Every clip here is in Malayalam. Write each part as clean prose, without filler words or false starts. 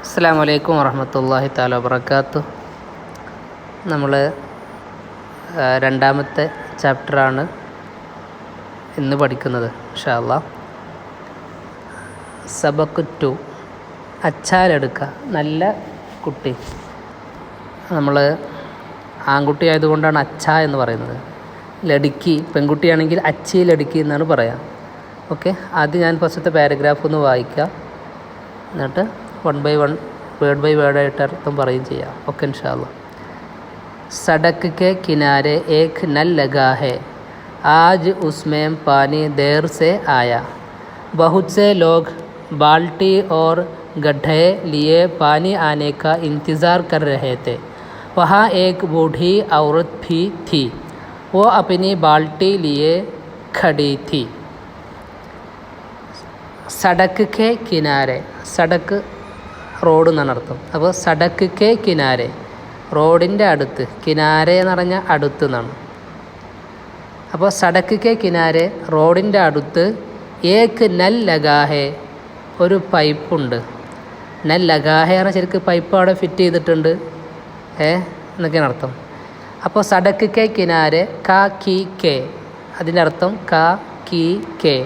അസ്സലാമു അലൈക്കും വറഹ്മത്തുള്ളാഹി തആല വബറകാതുഹു. നമ്മൾ രണ്ടാമത്തെ ചാപ്റ്ററാണ് ഇന്ന് പഠിക്കുന്നത് ഇൻഷാ അല്ലാഹ്. സബക്ക് 2 അച്ചാലെടുക്കുക. നല്ല കുട്ടി. നമ്മൾ ആൺകുട്ടി ആയതുകൊണ്ടാണ് അച്ച എന്ന് പറയുന്നത്. ലടുക്കി പെൺകുട്ടിയാണെങ്കിൽ അച്ചി ലടുക്കി എന്നാണ് പറയുക. ഓക്കെ, ആദ്യം ഞാൻ ഫസ്റ്റത്തെ പാരഗ്രാഫ് ഒന്ന് വായിക്കാം, എന്നിട്ട് 1 by 1 വേർഡ് ബൈ വേർഡ് ആയിട്ട് അർത്ഥം പറയുകയും ചെയ്യാം. ഓക്കെ ഇൻഷാ അല്ലാഹ്. सड़क के किनारे एक नल लगा है, आज उसमें पानी देर से आया. बहुत से लोग बाल्टी और गड्ढे लिए पानी आने का इंतज़ार कर रहे थे. वहाँ एक बूढ़ी औरत भी थी, वो अपनी बाल्टी लिए खड़ी थी. സടക്ക് കെ കിനാരെ, സടക്ക് റോഡ് എന്നാണ് അർത്ഥം. അപ്പോൾ സടക്ക് കെ കിനാരെ റോഡിൻ്റെ അടുത്ത്, കിനാരെ എന്ന് പറഞ്ഞാൽ അടുത്ത് എന്നാണ്. അപ്പോൾ സടക്ക് കെ കിനാരെ റോഡിൻ്റെ അടുത്ത് ഏക്ക് നൽ ലഗാഹെ ഒരു പൈപ്പുണ്ട്. നൽ ലഗാഹെ പറഞ്ഞാൽ ശരിക്കും പൈപ്പ് അവിടെ ഫിറ്റ് ചെയ്തിട്ടുണ്ട് എന്നൊക്കെയാണ് അർത്ഥം. അപ്പോൾ സടക്ക് കെ കിനാരെ കാ കി കെ, അതിൻ്റെ അർത്ഥം കാ കി കെ,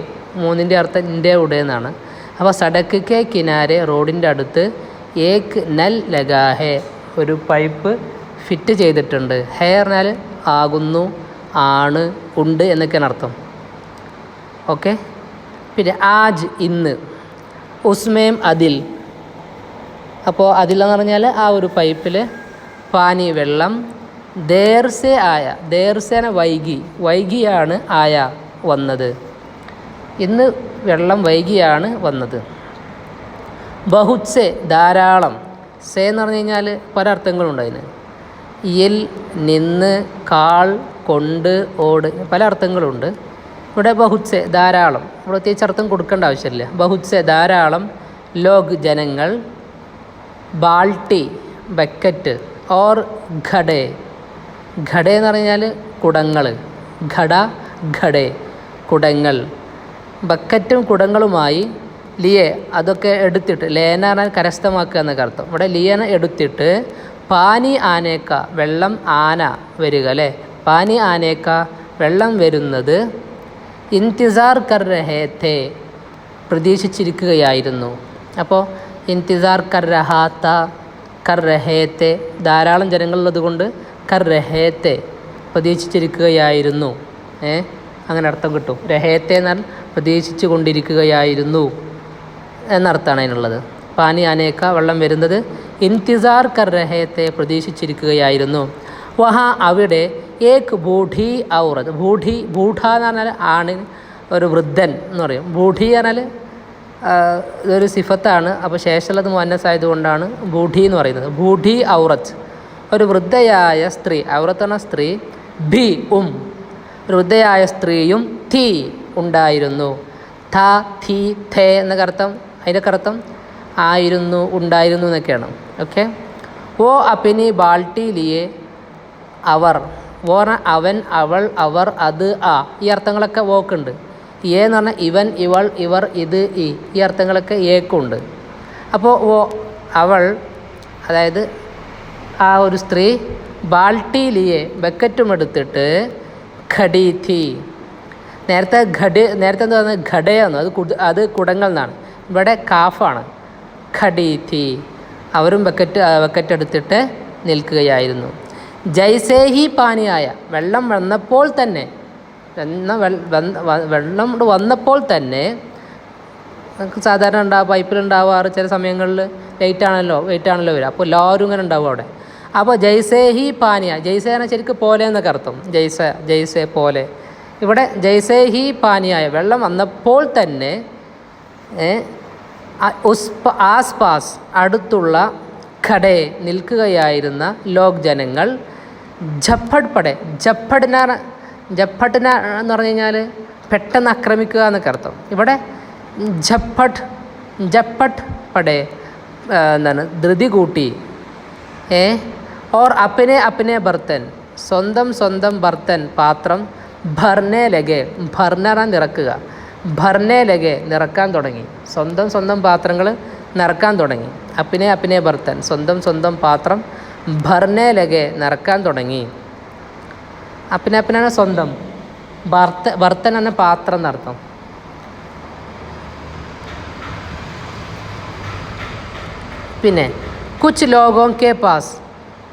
മൂന്നിൻ്റെ അർത്ഥം ഇൻ്റെ ഉടേ എന്നാണ്. അപ്പോൾ സടക്ക് കെ കിനാരെ റോഡിൻ്റെ അടുത്ത് ഏക്ക് നൽ ലഗാഹെ ഒരു പൈപ്പ് ഫിറ്റ് ചെയ്തിട്ടുണ്ട്. ഹേ പറഞ്ഞാൽ ആകുന്നു, ആണ്, ഉണ്ട് എന്നൊക്കെയാണ് അർത്ഥം. ഓക്കെ, പിന്നെ ആജ് ഇന്ന്, ഉസ്മേം അതിൽ, അപ്പോൾ അതിലെന്ന് പറഞ്ഞാൽ ആ ഒരു പൈപ്പിൽ പാനി വെള്ളം, ദേർസെ ആയ, ദേർസേന വൈകി, വൈകിയാണ് ആയ വന്നത്, ഇന്ന് വെള്ളം വൈകിയാണ് വന്നത്. ബഹുത്സെ ധാരാളം, സേ എന്ന് പറഞ്ഞു കഴിഞ്ഞാൽ പല അർത്ഥങ്ങളുണ്ട് അതിന്. ഇൽ, നിന്ന്, കാൾ, കൊണ്ട്, ഓട്, പല അർത്ഥങ്ങളുണ്ട്. ഇവിടെ ബഹുത്സെ ധാരാളം, ഇവിടെ പ്രത്യേകിച്ച് അർത്ഥം കൊടുക്കേണ്ട ആവശ്യമില്ല. ബഹുത്സെ ധാരാളം, ലോഗ് ജനങ്ങൾ, ബാൾട്ടി ബക്കറ്റ്, ഓർ ഘടേ, ഘടേ എന്ന് പറഞ്ഞാൽ കുടങ്ങൾ, ഘട ഘടേ കുടങ്ങൾ, ബക്കറ്റും കുടങ്ങളുമായി ലിയെ അതൊക്കെ എടുത്തിട്ട്, ലേന പറഞ്ഞാൽ കരസ്ഥമാക്കുക എന്നൊക്കെ അർത്ഥം. ഇവിടെ ലിയന എടുത്തിട്ട് പാനി ആനേക്ക വെള്ളം, ആന വരിക അല്ലേ, പാനി ആനേക്ക വെള്ളം വരുന്നത്, ഇൻതിസാർ കർ രഹേ തേ പ്രതീക്ഷിച്ചിരിക്കുകയായിരുന്നു. അപ്പോൾ ഇൻതിസാർ കർ രഹാത്ത, കർ രഹേ തേ ധാരാളം ജനങ്ങളുള്ളത് കൊണ്ട് കർ രഹേ തേ പ്രതീക്ഷിച്ചിരിക്കുകയായിരുന്നു, അങ്ങനെ അർത്ഥം കിട്ടും. രഹേത്തെ എന്നാൽ പ്രതീക്ഷിച്ചു കൊണ്ടിരിക്കുകയായിരുന്നു എന്നർത്ഥമാണ് അതിനുള്ളത്. പാനി ആനേക്ക വെള്ളം വരുന്നത്, ഇൻതിസാർ കർ രഹേത്തെ പ്രതീക്ഷിച്ചിരിക്കുകയായിരുന്നു. വഹാ അവിടെ ഏക് ബൂഢി ഔറത്ത്, ബൂഢി, ബൂഢ എന്ന് പറഞ്ഞാൽ ആണ്, ഒരു വൃദ്ധൻ എന്ന് പറയും. ബൂഢി പറഞ്ഞാൽ ഇതൊരു സിഫത്താണ്, അപ്പോൾ ശേഷമുള്ളത് മുഅന്നസ് ആയതുകൊണ്ടാണ് ബൂഢി എന്ന് പറയുന്നത്. ബൂഢി ഔറത്ത് ഒരു വൃദ്ധയായ സ്ത്രീ, ഔറത്ത് എന്ന സ്ത്രീ, ഭി ഒരു വൃദ്ധയായ സ്ത്രീയും, തീ ഉണ്ടായിരുന്നു, ഥ ഥീ ഥേ എന്നൊക്കെ അർത്ഥം, അതിൻ്റെയൊക്കെ അർത്ഥം ആയിരുന്നു, ഉണ്ടായിരുന്നു എന്നൊക്കെയാണ്. ഓക്കെ, ഓ അപ്പിനി ബാൾട്ടി ലിയെ അവർ, ഓ അവൻ, അവൾ, അവർ, അത്, ആ, ഈ അർത്ഥങ്ങളൊക്കെ ഓക്കുണ്ട്. ഏ എന്ന് പറഞ്ഞാൽ ഇവൻ, ഇവൾ, ഇവർ, ഇത്, ഈ അർത്ഥങ്ങളൊക്കെ ഏക്കുണ്ട്. അപ്പോൾ ഓ അവൾ, അതായത് ആ ഒരു സ്ത്രീ, ബാൾട്ടി ലിയെ ബക്കറ്റും എടുത്തിട്ട്, ഖടി ഥി, നേരത്തെ എന്താ പറഞ്ഞത്, ഘടയെന്നോ, അത് കുടങ്ങൾ എന്നാണ്. ഇവിടെ കാഫാണ്. ഖടി ഥി അവരും ബക്കറ്റ് എടുത്തിട്ട് നിൽക്കുകയായിരുന്നു. ജൈസേ ഹി പാനിയായ വെള്ളം വന്നപ്പോൾ തന്നെ, വെള്ളം വന്നപ്പോൾ തന്നെ, നമുക്ക് സാധാരണ പൈപ്പിലുണ്ടാവാറ് ചില സമയങ്ങളിൽ വെയിറ്റ് ആണല്ലോ വരിക, അപ്പോൾ എല്ലാവരും ഇങ്ങനെ ഉണ്ടാവും അവിടെ. അപ്പോൾ ജൈസേ ഹി പാനിയ, ജൈസേ ആണ് ശരിക്കും പോലെ എന്നൊക്കെ അർത്ഥം, ജൈസേ പോലെ. ഇവിടെ ജൈസേ ഹി പാനിയായ വെള്ളം വന്നപ്പോൾ തന്നെ, ആസ് പാസ് അടുത്തുള്ള ഖടേ നിൽക്കുകയായിരുന്ന ലോക് ജനങ്ങൾ, ജഫഡ് പടേ, ജഫഡിന എന്ന് പറഞ്ഞു കഴിഞ്ഞാൽ പെട്ടെന്ന് ആക്രമിക്കുക എന്നൊക്കെ അർത്ഥം. ഇവിടെ ജഫഡ് പടേ എന്താണ്, ധൃതി കൂട്ടി, ഓർ അപ്പനെ ബർത്തൻ സ്വന്തം ബർത്തൻ പാത്രം, ഭർനെ ലഗെ, ഭർനറ നിറക്കുക, ഭർനെ ലഗെ നിറക്കാൻ തുടങ്ങി. സ്വന്തം പാത്രങ്ങൾ നിറക്കാൻ തുടങ്ങി. അപ്പിനെ അപ്പിനെ ബർത്തൻ, സ്വന്തം സ്വന്തം പാത്രം, ഭർനെ ലഗെ നിറക്കാൻ തുടങ്ങി. അപ്പിനെ അപ്പിനാണ് സ്വന്തം, ബർത്തൻ എന്ന പാത്രം എന്നർത്ഥം. പിന്നെ കുച്ച് ലോഗോं के पास,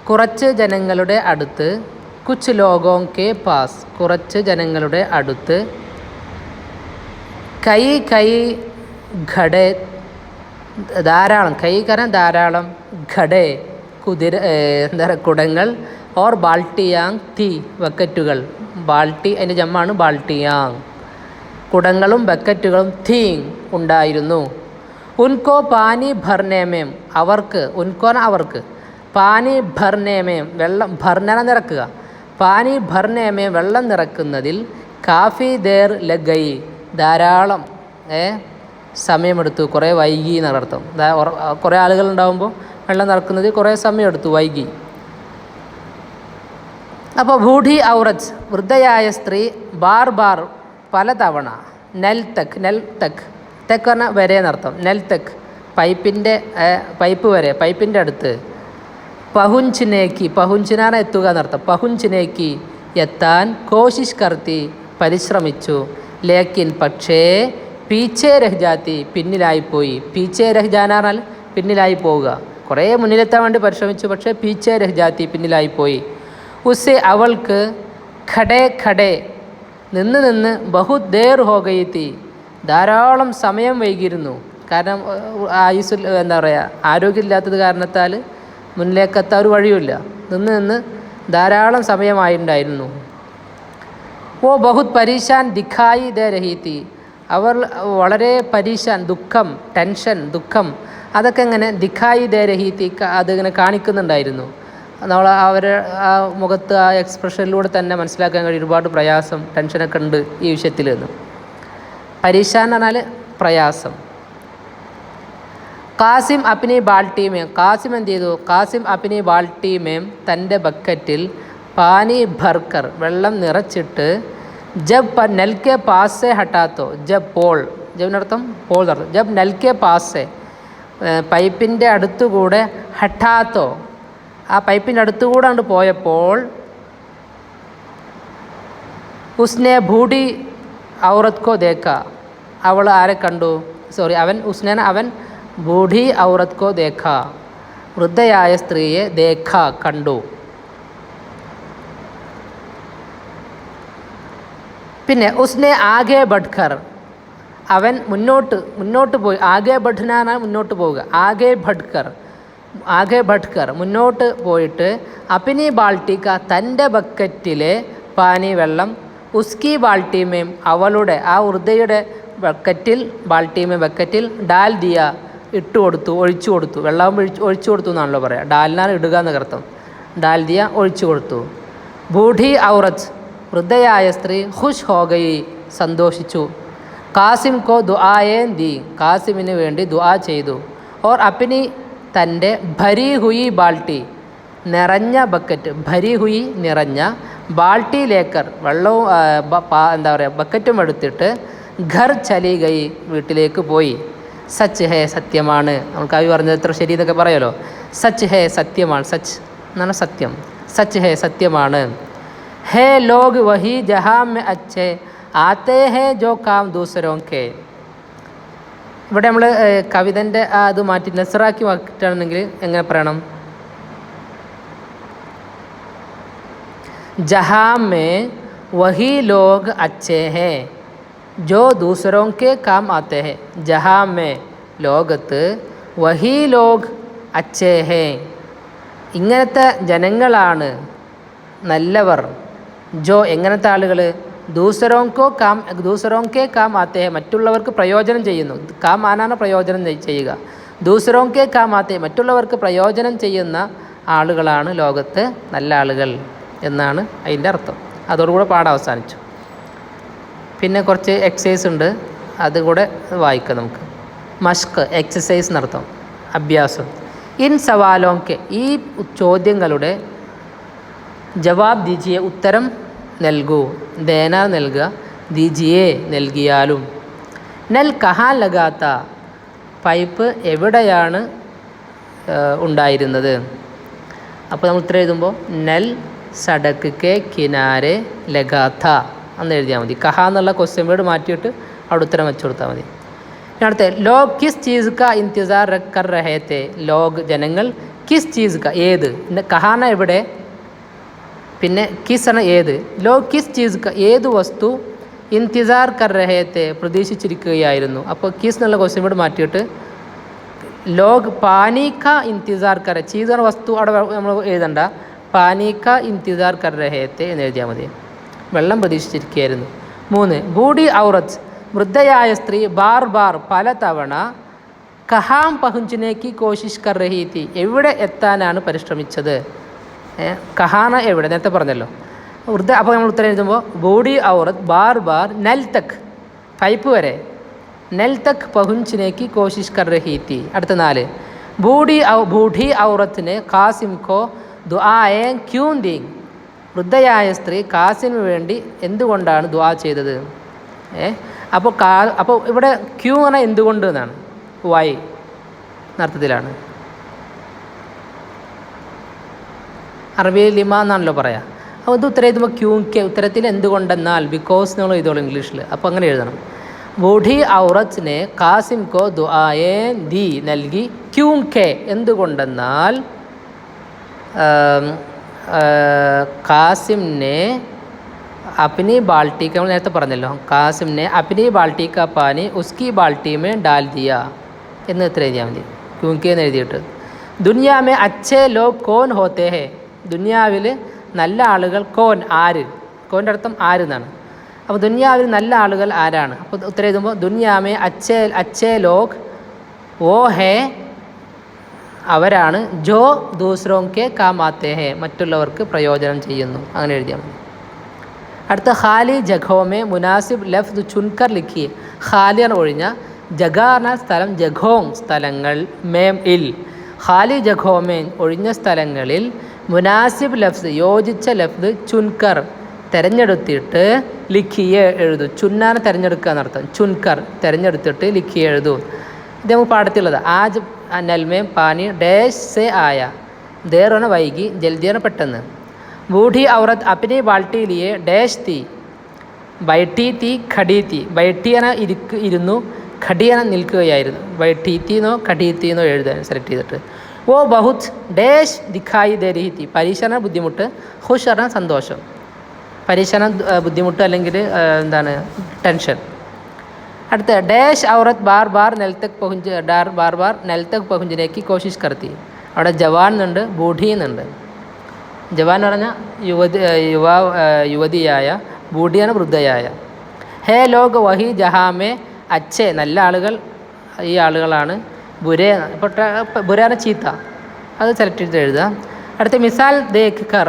കുറച്ച് ജനങ്ങളുടെ അടുത്ത്, കുച്ച് ലോഗോं के पास കുറച്ച് ജനങ്ങളുടെ അടുത്ത്, കൈ കൈ ഘടേ ധാരാളം, കൈ കരം ധാരാളം, ഘടേ കുതിര എന്താ പറയുക കുടങ്ങൾ, ഓർ ബാൾട്ടിയാങ് തീ ബക്കറ്റുകൾ, ബാൾട്ടി അതിൻ്റെ ജമ്മാണ് ബാൾട്ടിയാങ്, കുടങ്ങളും ബക്കറ്റുകളും തീങ് ഉണ്ടായിരുന്നു. ഉൻകോ പാനി ഭർനേമേം അവർക്ക്, ഉൻകോന അവർക്ക്, പാനി ഭർനേമേം വെള്ളം, ഭർനന നിറക്കുക, പാനി ഭർനേമേം വെള്ളം നിറക്കുന്നതിൽ, കാഫി ദേർ ലഗൈ ധാരാളം സമയമെടുത്തു, കുറേ വൈകി എന്നർത്ഥം. കുറേ ആളുകളുണ്ടാകുമ്പോൾ വെള്ളം നിറക്കുന്നതിൽ കുറേ സമയമെടുത്തു, വൈകി. അപ്പോൾ ബൂഢി ഔറത്ത് വൃദ്ധയായ സ്ത്രീ, ബാർ ബാർ പലതവണ, നെൽ തക്, നെൽ തക്, തെക്ക് പറഞ്ഞാൽ വരെ എന്നർത്ഥം, നെൽ തക് പൈപ്പ് വരെ, പൈപ്പിൻ്റെ അടുത്ത്, പഹുഞ്ചിനേക്ക്, പഹുഞ്ചിനാണ് എത്തുക എന്നർത്ഥം, പഹുഞ്ചിനേക്ക് എത്താൻ, കോശിഷ് കർത്തി പരിശ്രമിച്ചു, ലേക്കിൻ പക്ഷേ, പീച്ചേ രഹ്ജാത്തി പിന്നിലായിപ്പോയി, പീച്ചേ രഹ്ജാന പറഞ്ഞാൽ പിന്നിലായി പോവുക, കുറേ മുന്നിലെത്താൻ വേണ്ടി പരിശ്രമിച്ചു, പക്ഷേ പീച്ചേ രഹ്ജാത്തി പിന്നിലായിപ്പോയി. ഉസ്സെ അവൾക്ക്, ഖടേ ഖടേ നിന്ന് നിന്ന്, ബഹുത് ദേർ ഹോ ഗയി തീ ധാരാളം സമയം വൈകിയിരുന്നു, കാരണം ആയുസ് എന്താ പറയുക ആരോഗ്യമില്ലാത്തത് കാരണത്താൽ മുന്നിലേക്കെത്താൻ ഒരു വഴിയുമില്ല, നിന്ന് നിന്ന് ധാരാളം സമയമായിട്ടുണ്ടായിരുന്നു. ഓ ബഹുത് പരീശാൻ ദിഖായി ദേ രഹി തീ അവർ വളരെ പരീശാൻ, ദുഃഖം, ടെൻഷൻ, ദുഃഖം, അതൊക്കെ ഇങ്ങനെ ദിഖായി ദേ രഹി തീ അതിങ്ങനെ കാണിക്കുന്നുണ്ടായിരുന്നു. നമ്മൾ അവരെ ആ മുഖത്ത് ആ എക്സ്പ്രഷനിലൂടെ തന്നെ മനസ്സിലാക്കാൻ കഴിയും ഒരുപാട് പ്രയാസം, ടെൻഷനൊക്കെ ഉണ്ട് ഈ വിഷയത്തിൽ എന്ന്. പരീശാൻ എന്ന് പറഞ്ഞാൽ പ്രയാസം. കാസിം അപ്പിനി ബാൾട്ടിമേം, കാസിം എന്ത് ചെയ്തു, കാസിം അപ്പിനി ബാൾട്ടിമേം തൻ്റെ ബക്കറ്റിൽ, പാനി ഭർക്കർ വെള്ളം നിറച്ചിട്ട്, ജബ് നെൽക്കെ പാസെ ഹട്ടാത്തോ, ജബ് പോൾ, ജബിനർത്ഥം പോൾ നടത്തും, ജബ് നെൽക്കെ പാസെ പൈപ്പിൻ്റെ അടുത്തുകൂടെ, ഹട്ടാത്തോ ആ പൈപ്പിൻ്റെ അടുത്തുകൂടെ കൊണ്ട് പോയപ്പോൾ, ഉസ്നെ ബൂഢി ഔറത്ത് കോ ദേക്ക അവൾ ആരെ കണ്ടു, സോറി അവൻ, ഉസ്നേന അവൻ, ബൂഢി ഔറത്ത് കോ ദേക്ക വൃദ്ധയായ സ്ത്രീയെ, ദേഖ കണ്ടു. പിന്നെ ഉസ്നെ ആകെ ബഡ്ഖർ അവൻ മുന്നോട്ട് പോയി, ആകെ ബഡ്നാണ് മുന്നോട്ട് പോവുക, ആകെ ഭട്കർ മുന്നോട്ട് പോയിട്ട്, അപ്പിനി ബാൾട്ടിക്ക തൻ്റെ ബക്കറ്റിലെ, പാനി വെള്ളം, ഉസ്കി ബാൾട്ടിമേം അവളുടെ ആ വൃദ്ധയുടെ ബക്കറ്റിൽ, ബാൾട്ടിമേ ബക്കറ്റിൽ, ഡാൽ ദിയ ഇട്ട് കൊടുത്തു, ഒഴിച്ചു കൊടുത്തു, വെള്ളം ഒഴിച്ചു കൊടുത്തു എന്നാണല്ലോ പറയുക, ഡാലിനാണ് ഇടുക എന്ന് അർത്ഥം, ഡാൽ ദിയ ഒഴിച്ചു കൊടുത്തു. ബൂഢി ഔറത്ത് വൃദ്ധയായ സ്ത്രീ, ഖുഷ് ഹോഗയി സന്തോഷിച്ചു, കാസിം കോ ദുആയേൻ ദി കാസിമിന് വേണ്ടി ദുആ ചെയ്തു, ഓർ അപ്പിനി തൻ്റെ, ഭരി ഹുയി ബാൾട്ടി നിറഞ്ഞ ബക്കറ്റ്, ഭരി ഹുയി നിറഞ്ഞ, ബാൾട്ടി ലേക്കർ വെള്ളവും എന്താ പറയുക ബക്കറ്റും എടുത്തിട്ട്, ഘർ ചലി ഗൈ വീട്ടിലേക്ക് പോയി. സച്ച് ഹേ സത്യമാണ്, നമ്മൾ കവി പറഞ്ഞത് എത്ര ശരി എന്നൊക്കെ പറയുമല്ലോ, സച്ച് ഹേ സത്യമാണ്, സച്ച് എന്നാണ് സത്യം, സച്ച് ഹേ സത്യമാണ്. ഹേ ലോഗ് വഹി ജഹാം മെ അച്ഛേ ആത്തേ ഹേ ജോ കാം ദൂസരോं के ഇവിടെ നമ്മൾ കവിതൻ്റെ അത് മാറ്റി നസറാക്കി മാറ്റുകയാണെങ്കിൽ എങ്ങനെ പറയണം, ജഹാം മേ വഹി ലോഗ് അച്ഛേ ഹേ ജോ ദൂസരോं के काम आते हैं, ജഹാം മേ ലോകത്ത്, വഹി ലോഗ് അച്ഛേ ഹേ ഇങ്ങനത്തെ ജനങ്ങളാണ് നല്ലവർ, ജോ എങ്ങനത്തെ ആളുകൾ, ദൂസരോं के काम आते हैं മറ്റുള്ളവർക്ക് പ്രയോജനം ചെയ്യുന്നു, കാം ആനാണ് പ്രയോജനം ചെയ്യുക, ദൂസരോं के काम आते हैं മറ്റുള്ളവർക്ക് പ്രയോജനം ചെയ്യുന്ന ആളുകളാണ് ലോകത്ത് നല്ല ആളുകൾ എന്നാണ് അതിൻ്റെ അർത്ഥം. അതോടുകൂടെ പാഠം അവസാനിച്ചു. പിന്നെ കുറച്ച് എക്സസൈസ് ഉണ്ട്, അതുകൂടെ വായിക്കാം നമുക്ക്. മഷ്ക് എക്സസൈസ് നടത്തും, അഭ്യാസം. ഇൻ സവാലോं के ഈ ചോദ്യങ്ങളുടെ ജവാബ് ദീജിയെ ഉത്തരം നൽകൂ, ദേന നൽകുക, ദീജിയെ നൽകിയാലും, നൽ കഹാൻ ലഗാത്ത പൈപ്പ് എവിടെയാണ് ഉണ്ടായിരുന്നത്. അപ്പോൾ നമ്മൾ ഉത്തരം എഴുതുമ്പോൾ നൽ സഡക്ക് കെ കിനാരെ ലഗാത്ത എന്ന് എഴുതിയാൽ മതി. കഹ എന്നുള്ള ക്വസ്റ്റ്യൻ വേർഡ് മാറ്റിയിട്ട് അവിടെ ഉത്തരം വെച്ച് കൊടുത്താൽ മതി. അടുത്ത ലോഗ് കിസ് ചീസ് കാ ഇന്തിസാർ കർ രഹേ തെ. ലോഗ് ജനങ്ങൾ കിസ് ചീസ് കാ ഏത്, കഹാന എവിടെ, പിന്നെ കിസ് ആണ് ഏത്. ലോഗ് കിസ് ചീസ് കാ ഏത് വസ്തു ഇന്തിസാർ കർ രഹേ തെ പ്രതീക്ഷിച്ചിരിക്കുകയായിരുന്നു. അപ്പോൾ കിസ് എന്നുള്ള ക്വസ്റ്റ്യൻ വേർഡ് മാറ്റിയിട്ട് ലോഗ് പാനി കാ ഇന്തിസാർ കർ, ചീസ് എന്ന വസ്തു അവിടെ നമ്മൾ എഴുതണ്ട, പാനി കാ ഇന്തിസാർ കർ രഹേ തെ എന്ന് എഴുതിയാൽ മതി. വെള്ളം പ്രതീക്ഷിച്ചിരിക്കുകയായിരുന്നു. 3 ബൂഢി ഔറത്ത് വൃദ്ധയായ സ്ത്രീ ബാർ ബാർ പലതവണ കഹാം പഹുഞ്ചിനേക്ക് കോശിഷ് കർ രഹി തി എവിടെ എത്താനാണ് പരിശ്രമിച്ചത്. കഹാന എവിടെ നേരത്തെ പറഞ്ഞല്ലോ വൃദ്ധ. അപ്പോൾ നമ്മൾ ഉത്തരം എഴുതുമ്പോൾ ബൂഢി ഔറത്ത് ബാർ ബാർ നൽ തക് പൈപ്പ് വരെ, നൽ തക് പഹുഞ്ചിനേക്ക് കോശിഷ് കർ രഹി തി. അടുത്ത 4 ബൂഢി ഔറത്തിനെ കാസിം കോ ദുആയെ ക്യൂ ദീ. വൃദ്ധയായ സ്ത്രീ കാസിമിന് വേണ്ടി എന്തുകൊണ്ടാണ് ദുആ ചെയ്തത്. അപ്പോൾ ഇവിടെ ക്യൂ എന്ന് പറഞ്ഞാൽ എന്തുകൊണ്ട് എന്നാണ്, വൈ എന്നർത്ഥത്തിലാണ്. അറബിയിൽ ലിമ എന്നാണല്ലോ പറയാം. അപ്പോൾ ഇത് ഉത്തരം എഴുതുമ്പോൾ ക്യൂ കെ, ഉത്തരത്തിൽ എന്തുകൊണ്ടെന്നാൽ ബിക്കോസ് നമ്മൾ എഴുതോളൂ ഇംഗ്ലീഷിൽ. അപ്പോൾ അങ്ങനെ എഴുതണം. ബൂഢി ഔറത്തിനെ കാസിം കോ ദുആയെ ദി നൽകി ക്യൂ കെ എന്തുകൊണ്ടെന്നാൽ കാസിം ने अपनी बाल्टी का, നമ്മൾ നേരത്തെ പറഞ്ഞല്ലോ, കാസിം ने अपनी बाल्टी का पानी उसकी बाल्टी में डाल दिया എന്ന് എത്ര എഴുതിയാൽ മതി, ക്യൂങ്കി എന്ന് എഴുതിയിട്ട്. ദുനിയാമേ അച്ഛേ ലോഗ് കോൻ ഹോത്തേ ഹേ, ദുനിയാവിൽ നല്ല ആളുകൾ, കോൻ ആര്, കോൻ്റെ അർത്ഥം ആര് എന്നാണ്. അപ്പോൾ ദുനിയാവിൽ നല്ല ആളുകൾ ആരാണ്. അപ്പോൾ ഉത്തരം എഴുതുമ്പോൾ ദുനിയാമേ അച്ഛേ ലോഗ് ഓ ഹേ അവരാണ്, ജോ ദൂസറോക്കെ കാമാത്തേ ഹേ മറ്റുള്ളവർക്ക് പ്രയോജനം ചെയ്യുന്നു, അങ്ങനെ എഴുതിയാൽ മതി. അടുത്ത ഖാലി ജഗോമേ മുനാസിബ് ലഫ്ദ് ചുൻകർ ലിഖിയെ. ഖാലിയാണ് ഒഴിഞ്ഞ, ജഗാന സ്ഥലം, ജഗോങ് സ്ഥലങ്ങൾ, മേം ഇൽ. ഖാലി ജഗോമേ ഒഴിഞ്ഞ സ്ഥലങ്ങളിൽ മുനാസിബ് ലഫ്ദ് യോജിച്ച ലഫ്ദ് ചുൻകർ തിരഞ്ഞെടുത്തിട്ട് ലിഖിയെ എഴുതൂ. ചുന്നാനെ തിരഞ്ഞെടുക്കുക എന്നർത്ഥം, ചുൻകർ തിരഞ്ഞെടുത്തിട്ട് ലിഖിയെ എഴുതൂ. ഇത് നമുക്ക് പാടത്തുള്ളത്. ആജ് നൽമേം പാനി ഡേഷ് സെ ആയ, ദേറാണ് വൈകി, ജൽദിയാണ് പെട്ടെന്ന്. ബൂഢി ഔറത്ത് അപ്പിനെ ബാൾട്ടിയിലിയെ ഡേഷ് തീ, ബൈട്ടി തീ ഖടി തീ. ബൈട്ടിയാണ് ഇരുന്നു, ഖടിയാണ് നിൽക്കുകയായിരുന്നു. ബൈട്ടി തീന്നോ ഖടി തീന്നോ എഴുതാൻ സെലക്ട് ചെയ്തിട്ട്. ഓ ബഹുത് ഡേഷ് ദിഖായി ദേ രഹി തീ, പരീക്ഷണ ബുദ്ധിമുട്ട്, ഖുഷ് പറഞ്ഞ സന്തോഷം. പരീക്ഷണ ബുദ്ധിമുട്ട് അല്ലെങ്കിൽ എന്താണ് ടെൻഷൻ. അടുത്ത ഡേഷ് ഔറത്ത് ബാർ ബാർ നെൽത്തക് പഹുഞ്ച് ഡാർ ബാർ ബാർ നെൽത്തക് പഹുഞ്ചിനേക്ക് കോശിഷ് കർത്തി. അവിടെ ജവാൻ എന്നുണ്ട്, ബൂഢി എന്നുണ്ട്. ജവാൻ എന്ന് പറഞ്ഞാൽ യുവതിയായ, ബൂഢിയാണ് വൃദ്ധയായ. ഹേ ലോഗ് വഹി ജഹാമേ അച്ഛേ നല്ല ആളുകൾ, ഈ ആളുകളാണ്. ബുരേ ബുരാന ചീത്ത, അത് സെലക്ട് ചെയ്ത് എഴുതുക. അടുത്ത മിസാൽ ദേഖ് കർ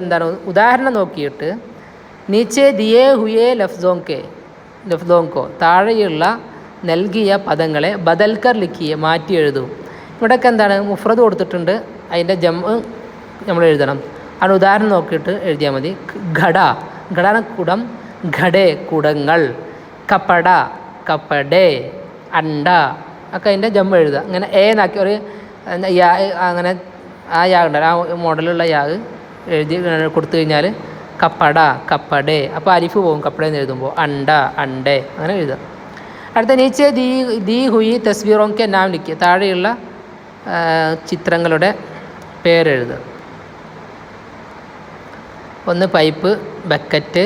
എന്താണ് ഉദാഹരണം നോക്കിയിട്ട് നീച്ചെ ദിയേ ഹുയേ ലഫ്ദോങ്കോ താഴെയുള്ള നൽകിയ പദങ്ങളെ ബദൽക്കർ ലിഖിയെ മാറ്റി എഴുതും. ഇവിടെയൊക്കെ എന്താണ് മുഫ്രദ് കൊടുത്തിട്ടുണ്ട്, അതിൻ്റെ ജംഅ് നമ്മൾ എഴുതണം. ആണ് ഉദാഹരണം നോക്കിയിട്ട് എഴുതിയാൽ മതി. ഘടാന കുടം, ഘടേ കുടങ്ങൾ, കപ്പട കപ്പടേ, അണ്ട ഒക്കെ അതിൻ്റെ ജംഅ് എഴുതുക. അങ്ങനെ ഏന്നാക്കി ഒരു യാ, അങ്ങനെ ആ യാ ഉണ്ടല്ലോ, ആ മോഡലുള്ള യാ എഴുതി കൊടുത്തു കഴിഞ്ഞാൽ കപ്പട കപ്പടേ. അപ്പോൾ അരിഫ് പോകും കപ്പടേന്ന് എഴുതുമ്പോൾ. അണ്ട അണ്ടേ അങ്ങനെ എഴുതുക. അടുത്ത നീച്ചെ ദീ ഹുയി തസ്വീറോക്കെ നാം ലിഖിയ, താഴെയുള്ള ചിത്രങ്ങളുടെ പേരെഴുതുക. ഒന്ന് പൈപ്പ്, ബക്കറ്റ്,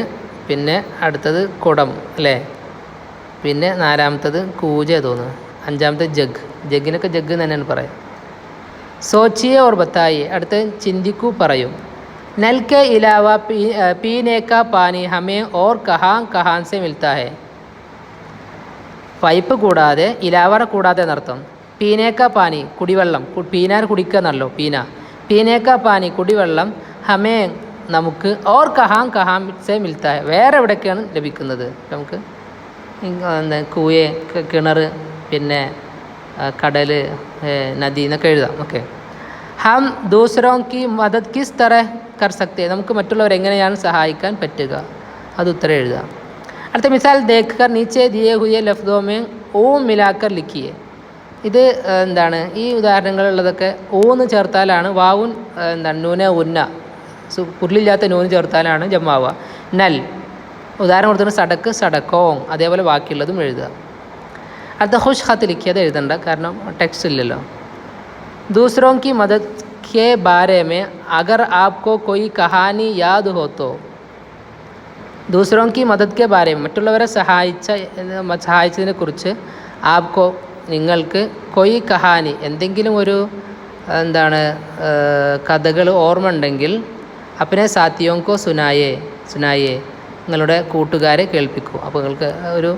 പിന്നെ അടുത്തത് കുടം അല്ലേ, പിന്നെ 4-മത്തത് കൂജ തോന്നുന്നു, 5-മത്തെ ജഗ്, ജഗ്ഗിനൊക്കെ ജഗ് തന്നെയാണ് പറയാം. സോച്ചിയെ ഓർ ബത്തായി, അടുത്ത് ചിന്തിക്കൂ പറയും. नल के अलावा पीने का पानी हमें और कहाँ से मिलता है. പൈപ്പ് കൂടാതെ, ഇലാവറ കൂടാതെ എന്നർത്ഥം. പീനേക്ക പാനി കുടിവെള്ളം, പീനാർ കുടിക്കുക എന്നല്ലോ, പീനേക്ക പാനി കുടിവെള്ളം, ഹമേ നമുക്ക്, ഓർ കഹാം സെ മിൽത്താ ഹെ വേറെ എവിടെയൊക്കെയാണ് ലഭിക്കുന്നത് നമുക്ക്. കൂയെ കിണർ, പിന്നെ കടൽ, നദി എന്നൊക്കെ എഴുതാം. ഓക്കെ. ഹം ദൂസറോ കി മദദ് കിസ് തരഹ് കർ സക്തേ, നമുക്ക് മറ്റുള്ളവരെ എങ്ങനെയാണ് സഹായിക്കാൻ പറ്റുക, അത് ഉത്തരം എഴുതുക. അടുത്ത മിസാൽ ദേഖ് കർ നീച്ചെ ദിയേ ഹുയെ ലഫ്ദോ മേ ഓം മിലാക്കർ ലിഖിയെ, ഇത് എന്താണ് ഈ ഉദാഹരണങ്ങളുള്ളതൊക്കെ ഓന്ന് ചേർത്താലാണ് വാവുൻ എന്താണ് നൂന ഉന്ന പുല്ലില്ലാത്ത നൂന് ചേർത്താലാണ് ജമ്മാവുക. നൽ ഉദാഹരണം കൊടുത്തിട്ട് സടക്ക് സടക്കോങ്, അതേപോലെ ബാക്കിയുള്ളതും എഴുതുക. അടുത്ത ഖുശ് ഖത്ത് ലിഖിയത് എഴുതണ്ട, കാരണം ടെക്സ്റ്റ് ഇല്ലല്ലോ. दूसरों की मदद के बारे में अगर आपको कोई कहानी याद हो तो दूसरों की मदद के बारे में മറ്റുള്ളവരെ സഹായിച്ചതിനെ കുറിച്ച് ആപ്കോ നിങ്ങൾക്ക് കൊയ് കഹാനി എന്തെങ്കിലും ഒരു എന്താണ് കഥകൾ ഓർമ്മ ഉണ്ടെങ്കിൽ അപ്പനെ സാത്തിയോങ്കോ സുനായേ നിങ്ങളുടെ കൂട്ടുകാരെ കേൾപ്പിക്കൂ. അപ്പോൾ നിങ്ങൾക്ക് ഒരു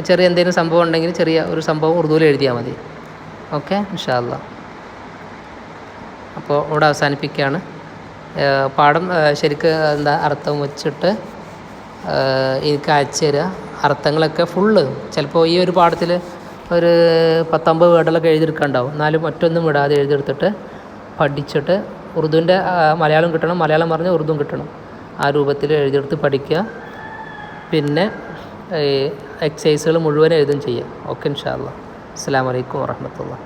ചെറിയ എന്തെങ്കിലും സംഭവം ഉണ്ടെങ്കിൽ ചെറിയ ഒരു സംഭവം ഉറുദുവിൽ എഴുതിയാൽ മതി. ഓക്കെ, ഇൻഷാ അല്ലാഹ്. അപ്പോൾ ഇവിടെ അവസാനിപ്പിക്കുകയാണ് പാഠം. ശരിക്ക് അർത്ഥം വെച്ചിട്ട് എനിക്ക് അയച്ചു തരിക. അർത്ഥങ്ങളൊക്കെ ഫുള്ള് ചിലപ്പോൾ ഈ ഒരു പാഠത്തിൽ ഒരു 19 വേർഡുകളൊക്കെ എഴുതിയെടുക്കാനുണ്ടാവും. എന്നാലും മറ്റൊന്നും വിടാതെ എഴുതിയെടുത്തിട്ട് പഠിച്ചിട്ട് ഉറുദുവിൻ്റെ മലയാളം കിട്ടണം, മലയാളം പറഞ്ഞ് ഉറുദുവും കിട്ടണം. ആ രൂപത്തിൽ എഴുതിയെടുത്ത് പഠിക്കുക. പിന്നെ എക്സസൈസുകൾ മുഴുവൻ എഴുതും ചെയ്യുക. ഓക്കെ, ഇൻഷാ അല്ലാഹ്. അസ്സലാമു അലൈക്കും വറഹ്മത്തുള്ളാഹി.